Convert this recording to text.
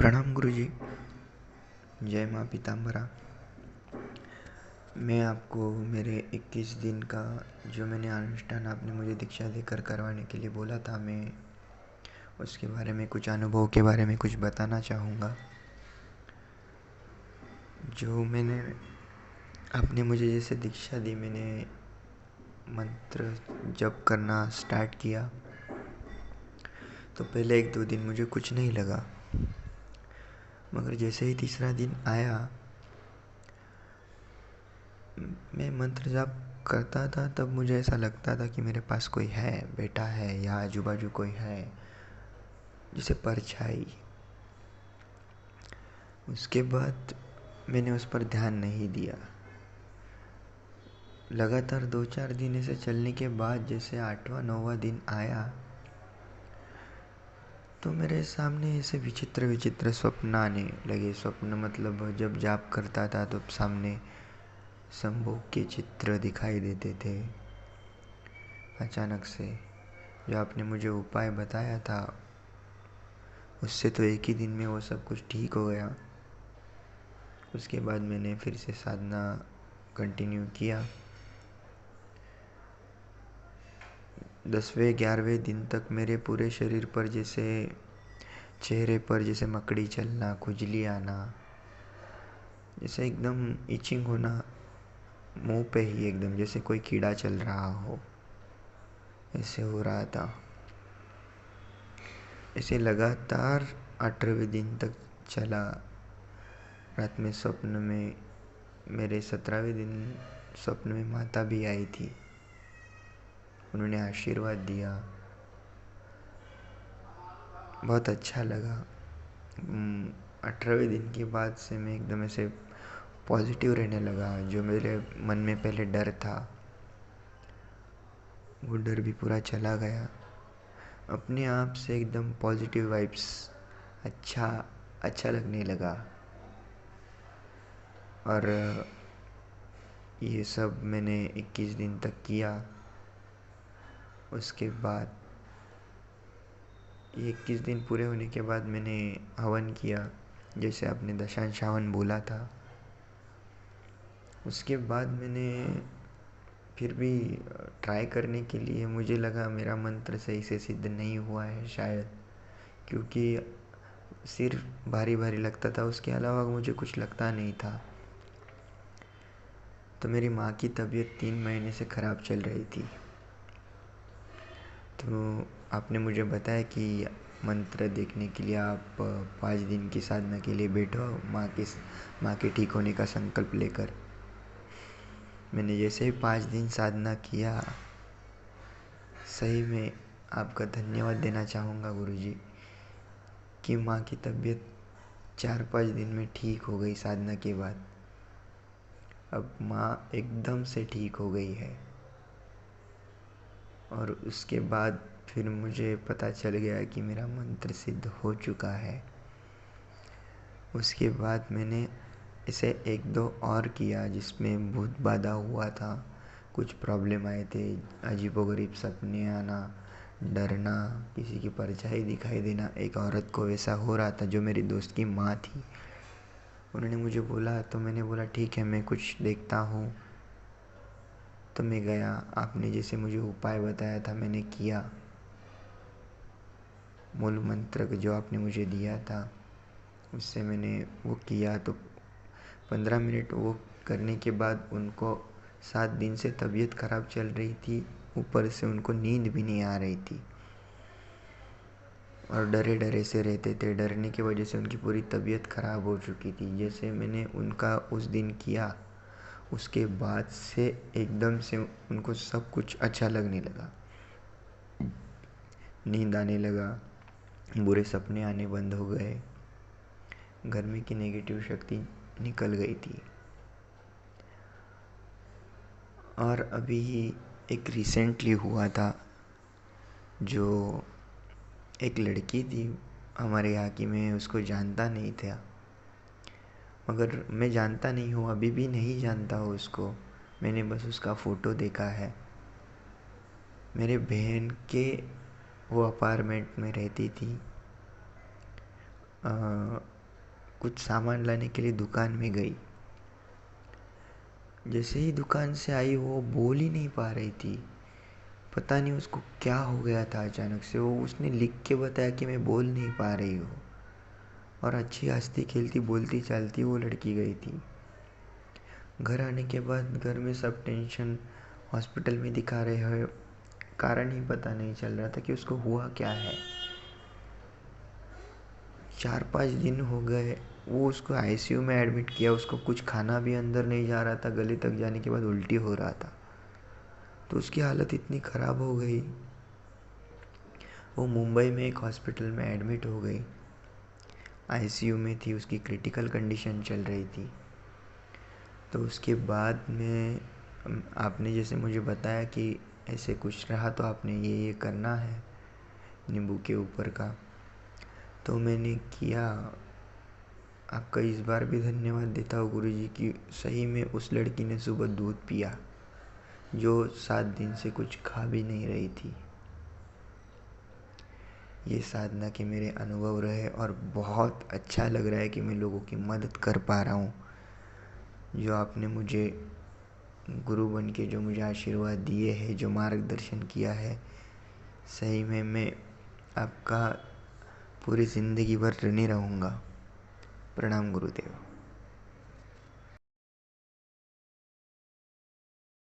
प्रणाम गुरुजी। जय माँ पीताम्बरा। मैं आपको मेरे 21 दिन का जो मैंने अनुष्ठान आपने मुझे दीक्षा देकर करवाने के लिए बोला था, मैं उसके बारे में कुछ अनुभव के बारे में कुछ बताना चाहूँगा। जो मैंने आपने मुझे जैसे दीक्षा दी, मैंने मंत्र जप करना स्टार्ट किया तो पहले 1-2 दिन मुझे कुछ नहीं लगा, मगर जैसे ही तीसरा दिन आया मैं मंत्र जाप करता था, तब मुझे ऐसा लगता था कि मेरे पास कोई है, बैठा है या आजू बाजू कोई है, जैसे परछाई। उसके बाद मैंने उस पर ध्यान नहीं दिया। लगातार 2-4 दिन ऐसे चलने के बाद जैसे 8वां-9वां दिन आया तो मेरे सामने ऐसे विचित्र विचित्र स्वप्न आने लगे। स्वप्न मतलब जब जाप करता था तो सामने संभोग के चित्र दिखाई देते थे। अचानक से जो आपने मुझे उपाय बताया था उससे तो एक ही दिन में वो सब कुछ ठीक हो गया। उसके बाद मैंने फिर से साधना कंटिन्यू किया। 10वें-11वें दिन तक मेरे पूरे शरीर पर जैसे चेहरे पर जैसे मकड़ी चलना, खुजली आना, जैसे एकदम इचिंग होना, मुंह पे ही एकदम जैसे कोई कीड़ा चल रहा हो, ऐसे हो रहा था। ऐसे लगातार 18वें दिन तक चला। रात में स्वप्न में मेरे 17वें दिन स्वप्न में माता भी आई थी। उन्होंने आशीर्वाद दिया, बहुत अच्छा लगा। 18वें दिन के बाद से मैं एकदम ऐसे पॉजिटिव रहने लगा। जो मेरे मन में पहले डर था वो डर भी पूरा चला गया। अपने आप से एकदम पॉजिटिव वाइब्स अच्छा अच्छा लगने लगा। और ये सब मैंने 21 दिन तक किया। उसके बाद ये 21 दिन पूरे होने के बाद मैंने हवन किया, जैसे आपने दशांश हवन बोला था। उसके बाद मैंने फिर भी ट्राई करने के लिए, मुझे लगा मेरा मंत्र सही से सिद्ध नहीं हुआ है शायद, क्योंकि सिर भारी भारी लगता था, उसके अलावा मुझे कुछ लगता नहीं था। तो मेरी माँ की तबीयत 3 महीने से ख़राब चल रही थी। तो आपने मुझे बताया कि मंत्र देखने के लिए आप 5 दिन की साधना के लिए बैठो, माँ के ठीक होने का संकल्प लेकर। मैंने जैसे ही 5 दिन साधना किया, सही में आपका धन्यवाद देना चाहूँगा गुरुजी कि माँ की तबीयत 4-5 दिन में ठीक हो गई साधना के बाद। अब माँ एकदम से ठीक हो गई है। और उसके बाद फिर मुझे पता चल गया कि मेरा मंत्र सिद्ध हो चुका है। उसके बाद मैंने इसे 1-2 और किया जिसमें भूत बाधा हुआ था, कुछ प्रॉब्लम आए थे, अजीबोगरीब सपने आना, डरना, किसी की परछाई दिखाई देना। एक औरत को वैसा हो रहा था जो मेरी दोस्त की माँ थी। उन्होंने मुझे बोला तो मैंने बोला ठीक है, मैं कुछ देखता हूँ। तो मैं गया, आपने जैसे मुझे उपाय बताया था मैंने किया। मूल मंत्र जो आपने मुझे दिया था उससे मैंने वो किया। तो 15 मिनट वो करने के बाद उनको 7 दिन से तबीयत ख़राब चल रही थी, ऊपर से उनको नींद भी नहीं आ रही थी और डरे डरे से रहते थे। डरने की वजह से उनकी पूरी तबीयत ख़राब हो चुकी थी। जैसे मैंने उनका उस दिन किया, उसके बाद से एकदम से उनको सब कुछ अच्छा लगने लगा, नींद आने लगा, बुरे सपने आने बंद हो गए, घर में की नेगेटिव शक्ति निकल गई थी। और अभी एक रिसेंटली हुआ था, जो एक लड़की थी हमारे यहाँ की, मैं उसको जानता नहीं था, मगर मैं जानता नहीं हूँ, अभी भी नहीं जानता हूँ उसको। मैंने बस उसका फ़ोटो देखा है। मेरे बहन के वो अपार्टमेंट में रहती थी। कुछ सामान लाने के लिए दुकान में गई। जैसे ही दुकान से आई वो बोल ही नहीं पा रही थी। पता नहीं उसको क्या हो गया था अचानक से। वो उसने लिख के बताया कि मैं बोल नहीं पा रही हूँ, और अच्छी हंसती खेलती बोलती चालती वो लड़की गई थी। घर आने के बाद घर में सब टेंशन, हॉस्पिटल में दिखा रहे हैं, कारण ही पता नहीं चल रहा था कि उसको हुआ क्या है। 4-5 दिन हो गए, वो उसको आईसीयू में एडमिट किया। उसको कुछ खाना भी अंदर नहीं जा रहा था, गले तक जाने के बाद उल्टी हो रहा था। तो उसकी हालत इतनी ख़राब हो गई, वो मुंबई में एक हॉस्पिटल में एडमिट हो गई। आईसीयू में थी, उसकी क्रिटिकल कंडीशन चल रही थी। तो उसके बाद में आपने जैसे मुझे बताया कि ऐसे कुछ रहा तो आपने ये करना है नींबू के ऊपर का, तो मैंने किया। आपका इस बार भी धन्यवाद देता हूँ गुरुजी कि सही में उस लड़की ने सुबह दूध पिया, जो 7 दिन से कुछ खा भी नहीं रही थी। ये साधना के मेरे अनुभव रहे और बहुत अच्छा लग रहा है कि मैं लोगों की मदद कर पा रहा हूँ। जो आपने मुझे गुरु बन के जो मुझे आशीर्वाद दिए हैं, जो मार्गदर्शन किया है, सही में मैं आपका पूरी ज़िंदगी भर ऋणी रहूँगा। प्रणाम गुरुदेव।